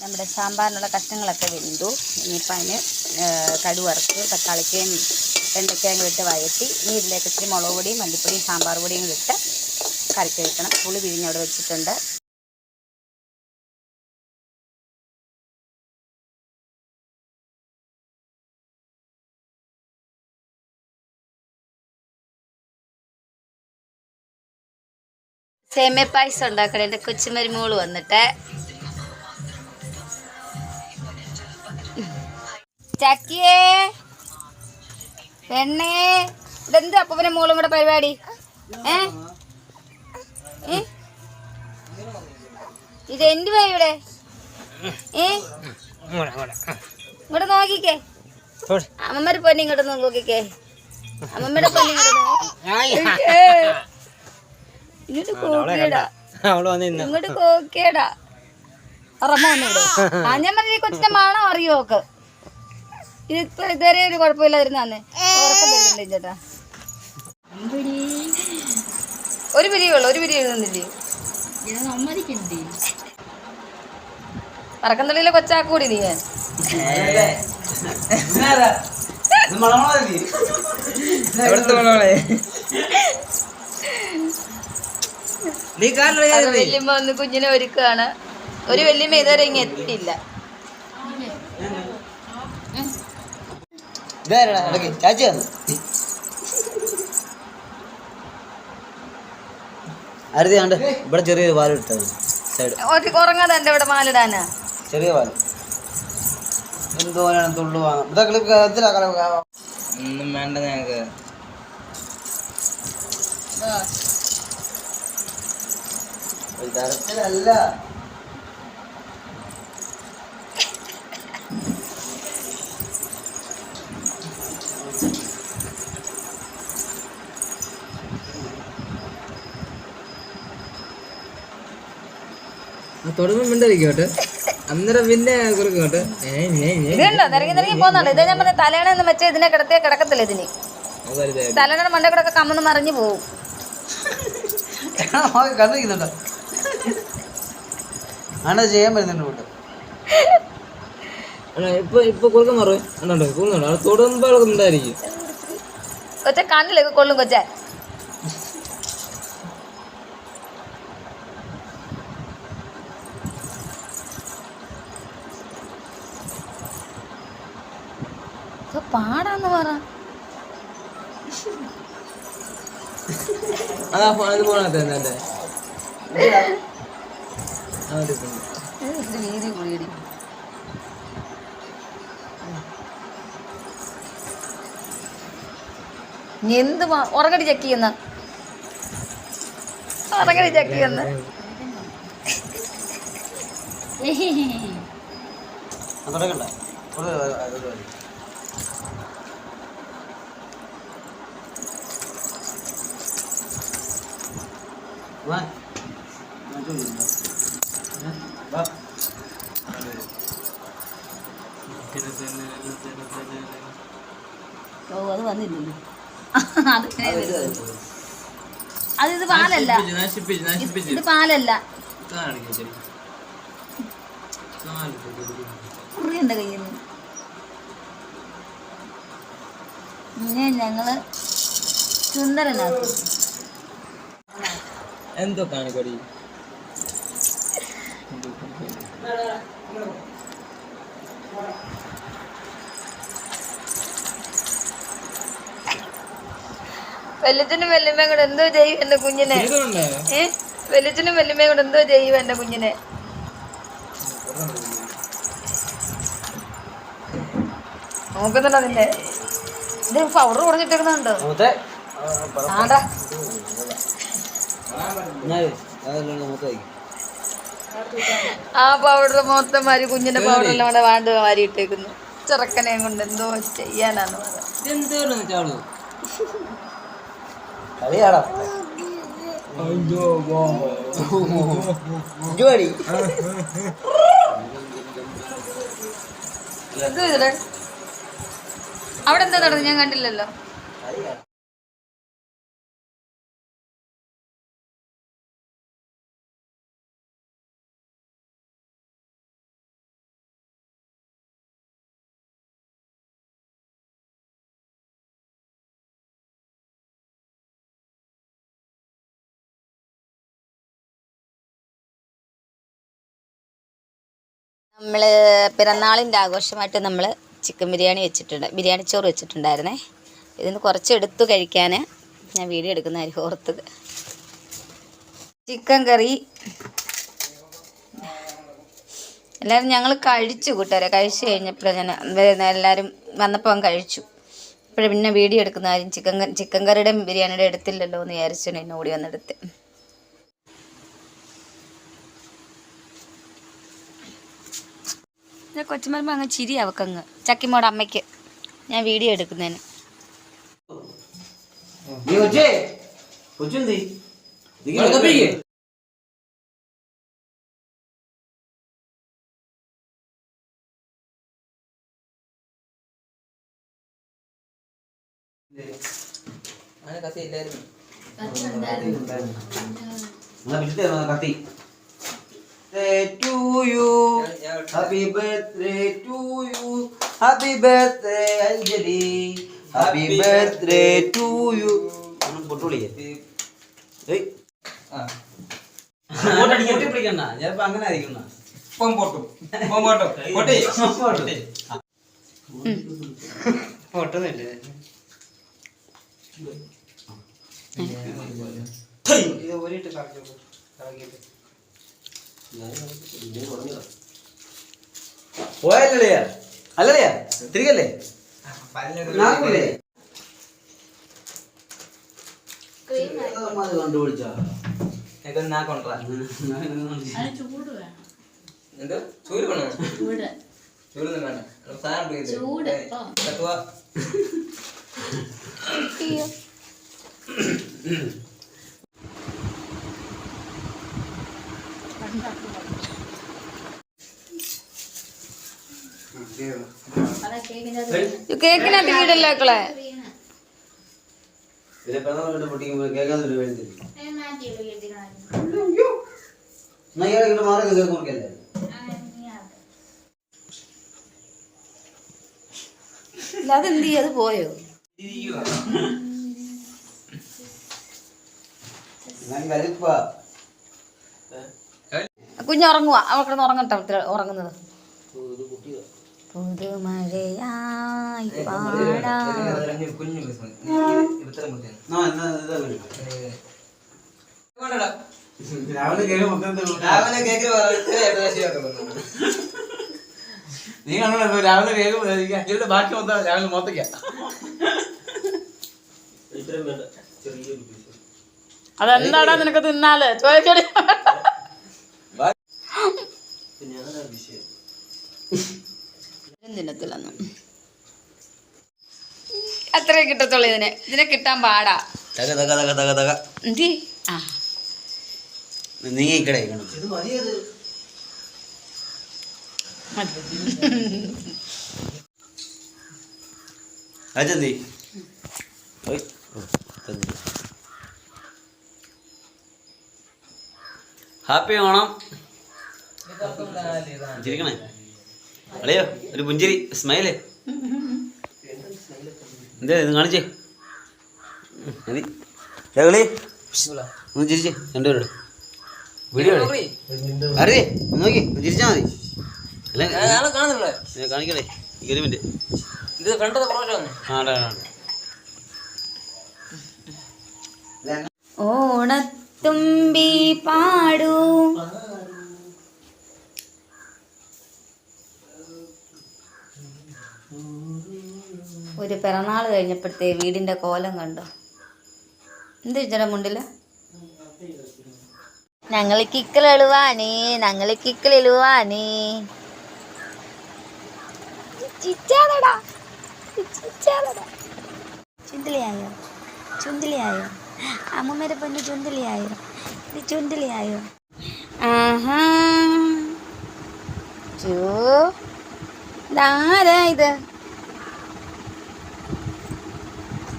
നമ്മുടെ സാമ്പാറിനുള്ള കഷ്ണങ്ങളൊക്കെ വെന്തു. ഇനിയിപ്പോൾ അതിന് കടുക് വറുത്ത് തക്കാളിക്കയും വെണ്ടയ്ക്കയും ഇട്ട് വഴറ്റി ഇനി ഇതിലേക്ക് ഇത്തിരി മുളക് പൊടിയും മല്ലിപ്പൊടിയും സാമ്പാർ പൊടിയും ഇട്ട് കറിക്ക് വെക്കണം. പുളി പിഴിഞ്ഞവിടെ വെച്ചിട്ടുണ്ട്. സേമിയ പായസം ഉണ്ടാക്കണം. എൻ്റെ കൊച്ചുമരുമോള് വന്നിട്ട് ചക്കിയേ പെണ്ണേ ഇതെന്ത് അപ്പൂപ്പനെ മോളും കൂടെ പരിപാടി? ഇത് എന്തുവാ ഇവിടെ? ഇങ്ങോട്ട് നോക്കിക്കേ, അമ്മമ്മയുടെ പൊന്നെ ഇങ്ങോട്ട് നോക്കിക്കേ, അമ്മമ്മയുടെ പൊന്നെ ഇങ്ങോട്ട് കോക്കേടാ, ഇങ്ങോട്ട് കോക്കേടാ. റമ്മ വന്നിവിടെ. ഞാൻ പറഞ്ഞ കൊച്ചിന്റെ മണം അറിയോക്ക്. ഇതിപ്പോ ഇതുവരെ ഒരു കുഴപ്പമില്ലാതിരുന്നാന്ന് ഉറക്കം വരുന്നുണ്ട് ചേട്ടാ. ഒരു പിരിയുള്ളൂ, ഒരു പിരി എഴുതുന്നില്ലേ? പറക്കന്തള്ളിയിലെ കൊച്ചാക്കൂടി നീ. വല്യമ്മ ഒന്ന് കുഞ്ഞിനെ ഒരുക്കാണ്. ഒരു വല്യമ്മ ഇതുവരെ ഇങ്ങനെ എത്തിയില്ല. ഇവിടെ ചെറിയൊരു പാല് ഇട്ടത് ഉറങ്ങാതെ എന്റെ ഇവിടെ മാലിടാനാ. ചെറിയ പാല് എന്തോ തുള്ളു വാങ്ങാം. ഒന്നും വേണ്ട ഞങ്ങക്ക്. തരത്തിലല്ല തുടങ്ങും മിണ്ടായിരിക്കോട്ടെ. അന്നേരം പിന്നെ കുറുക്കോട്ടെ. ഇതുണ്ടോ നിരങ്ങി നിരങ്ങി പോകുന്നുണ്ട്. ഇത് ഞാൻ പറഞ്ഞ തലേണെന്ന് വെച്ചാൽ ഇതിനെ കിടത്തിയാൽ കിടക്കത്തില്ല. ഇതിന് തലേണ മണ്ട കൂടെ ഒക്കെ കമ്മന്ന് മറിഞ്ഞു പോവും. കണ്ടിരിക്കുന്നുണ്ടോ? ആണ് ചെയ്യാൻ പറ്റുന്നുണ്ട്. ഇപ്പൊ ഇപ്പൊ കുറുക്കം മറു കുന്നുണ്ടോ? അത് തൊടുമ്പോ ഉണ്ടായിരിക്കും. കൊച്ച കണ്ണിലേക്ക് കൊള്ളും കൊച്ച. പാടാന്ന് പറ. അതാ ഇത് പോണത്തെ വീതി കൂടി. എന്ത് ഉറങ്ങടി ചെക്ക് ചെയ്യുന്ന ഉറങ്ങടി ചെക്ക് ചെയ്യുന്ന അത് വന്നില്ലല്ലോ. അത് പാലല്ല, ഇത് പാലല്ല. കുറിയുണ്ട് കയ്യിൽ നിന്ന്. ഇങ്ങനെ ഞങ്ങള് സുന്ദരനാക്കും. എന്തോ കാണിക്കടി വെല്ലച്ചനും വെല്ലുമ്മയും കൂടെ എന്തോ ചെയ്യും എന്റെ കുഞ്ഞിനെ. വെല്ലച്ചനും വെല്ലുമ്മയും കൂടെ എന്തോ ചെയ്യും എന്റെ കുഞ്ഞിനെ. നോക്കുന്നുണ്ടോ നിന്നെ? ഇത് പൗഡർ കുറഞ്ഞിട്ടിരുന്നുണ്ടോ? ആടാ ആ പൗഡർ മൊത്തം മാരി കുഞ്ഞിന്റെ പൗഡറെല്ലാം കൂടെ വാണ്ട് വാരി ഇട്ടേക്കുന്നു. ചെറുക്കനെയും കൊണ്ട് എന്തോ ചെയ്യാനാന്ന് പറയാം. അവിടെ എന്താ നടന്നു? ഞാൻ കണ്ടില്ലല്ലോ. നമ്മൾ പിറന്നാളിൻ്റെ ആഘോഷമായിട്ട് നമ്മൾ ചിക്കൻ ബിരിയാണി വെച്ചിട്ടുണ്ട്, ബിരിയാണി ചോറ് വെച്ചിട്ടുണ്ടായിരുന്നേ. ഇതിന് കുറച്ച് എടുത്തു കഴിക്കാൻ ഞാൻ വീഡിയോ എടുക്കുന്ന കാര്യം ഓർത്തത്. ചിക്കൻ കറി എല്ലാവരും ഞങ്ങൾ കഴിച്ചു കൂട്ടുകാരെ. കഴിച്ചു കഴിഞ്ഞപ്പോൾ ഞാൻ എല്ലാവരും വന്നപ്പോൾ കഴിച്ചു. ഇപ്പോഴും പിന്നെ വീഡിയോ എടുക്കുന്ന കാര്യം ചിക്കൻ കറിയുടെ ബിരിയാണിയുടെ എടുത്തില്ലല്ലോ എന്ന് വിചാരിച്ചു എന്നെ ഓടി വന്നെടുത്ത്. കൊച്ചുമരുമ്പോൾ അങ്ങ് ചിരി അവക്കങ്ങ് ചക്കിമോടെ അമ്മയ്ക്ക് ഞാൻ വീഡിയോ എടുക്കുന്നതിന്. കത്തി to you, happy birthday to you, happy birthday Anjali, happy birthday to you. ഒന്നും പൊട്ടുളിയേ പൊട്ടിപ്പിടിക്കണ്ട, ചിലപ്പോ അങ്ങനെ ആയിരിക്കുന്ന പൊട്ടുന്നില്ലേ ഇത് ഒരിട്ട് കറക്കിയിട്ട് പോയല്ലേ അല്ലല്ലേ തിരികല്ലേ കണ്ടുപിടിച്ചോ എന്തോ ചൂട് വേണോ? ചൂടൊന്നും വേണ്ട, കേക്കിനകത്ത് വീടല്ലോ മക്കളെ. അതെന്ത് ചെയ്യും? അത് പോയോ? കുഞ്ഞുറങ്ങുവാ, അവക്കിടന്ന് ഉറങ്ങട്ടെ. ഉറങ്ങുന്നത് പുതുമഴയായി പാടാം. നീ കണ്ടോ രാവിലെ കേക്ക് ബാക്കി മൊത്തം രാവിലെ മൊത്തക്ക. അതെന്താടാ നിനക്ക് തിന്നാല് ചോദിക്കടി. ദിനത്തിലൊന്നും അത്രേ കിട്ടത്തുള്ളൂ. ഇതിനെ കിട്ടാൻ പാടാ. ഹാപ്പി ഓണം. ചിരിക്കണേ അളിയോ, ഒരു പുഞ്ചിരി സ്മൈല്. എന്താ ഇത് കാണിച്ചേ? മതി കളി ഒന്ന് ചിരിച്ചേ രണ്ടുപേരോട് വീഡിയോ അറിയേ നോക്കി ചിരിച്ചാ മതി. കാണിക്കണേ ഒരു മിനിറ്റ്. ഓണത്തുമ്പി പാടൂ ഒരു പിറന്നാൾ കഴിഞ്ഞപ്പോഴത്തെ വീടിൻ്റെ കോലം കണ്ടോ? എന്ത് ചേട്ടാ മുണ്ടില്ല? ഞങ്ങൾ കിക്കലെഴുവാനേ ചുന്തിലിയായോ അമ്മൂമ്മേരെ പൊന്ന് ചുന്തിലിയായോ ആഹാ ഇതാരാ ഇത്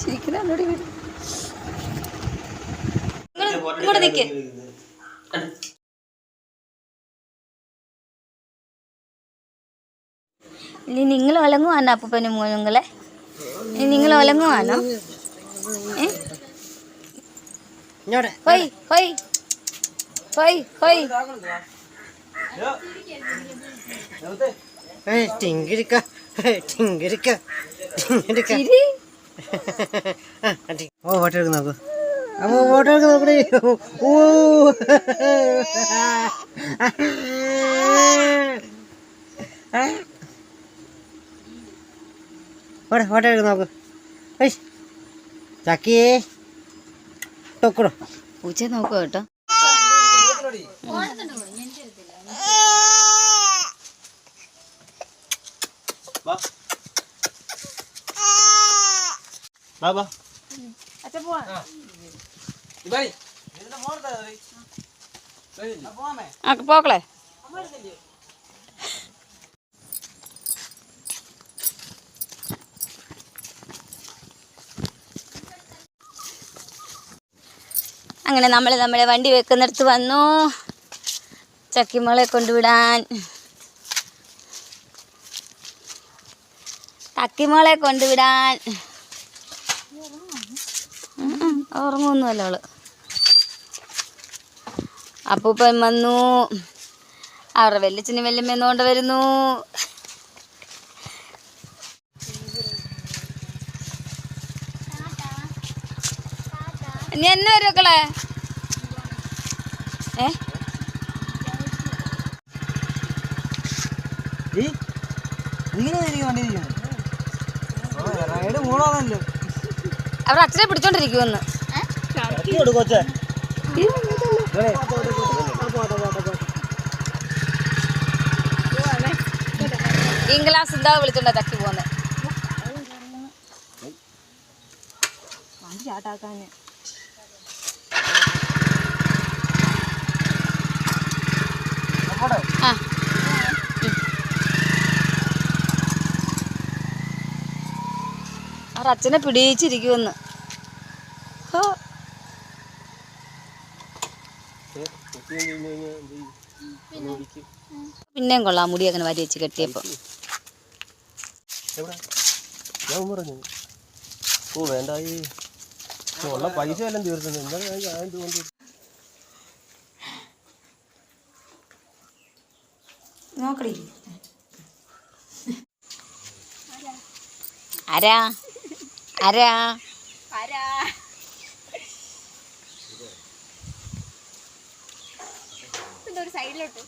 ചിരിക്കുന്നോടി വീട്? ഇങ്ങോട്ട് നിൽക്ക്. ഇനി നിങ്ങൾ ഒലങ്ങുവാനോ അപ്പൂപ്പനും മോനുങ്ങളെ? നിങ്ങൾ ഒലങ്ങുവാനോ? ഹൊയ് ഹൊയ് ഹൊയ് ഹൊയ് ടിങ്കിരിക്ക ടിങ്കിരിക്ക ടിങ്കിരിക്ക ഓ ഫോട്ടോ എടുക്ക് നോക്കൂ അമ്മ ഫോട്ടോ എടുക്ക് നോക്കണേ ഓ ഫോട്ടോ എടുക്ക് നോക്കൂ ചക്കിയേ ടൊക്കടോ പൂച്ച നോക്കുക കേട്ടോ. പോക്കളെ അങ്ങനെ നമ്മൾ നമ്മുടെ വണ്ടി വെക്കുന്നിടത്ത് വന്നു. ചക്കിമോളെ കൊണ്ടുവിടാൻ, ചക്കിമോളെ കൊണ്ടുവിടാൻ. ഓർമ്മൊന്നുമല്ല അവള്. അപ്പൂപ്പൻ വന്നു, അവരുടെ വെല്ലിച്ചനും വെല്ലുമെന്നോണ്ട് വരുന്നു. നീ എന്നെ വരും മക്കളെ. അവർ അച്ഛനെ പിടിച്ചോണ്ടിരിക്കുമെന്ന്. ഇംഗ്ലാസ് എന്താ വിളിച്ചോണ്ടാ തക്കി പോന്നെ. ചാട്ടാക്കാന് അവർ അച്ഛനെ പിടിച്ചിരിക്കുമെന്ന്. പിന്നെയും കൊള്ളാം മുടി അങ്ങനെ വാരി വെച്ച് കെട്ടിയപ്പോ. പൈസ എല്ലാം തീർത്തുണ്ട്. നോക്കടി ആരാ ആരാ ആരാ ഒരു സൈഡിലോട്ട്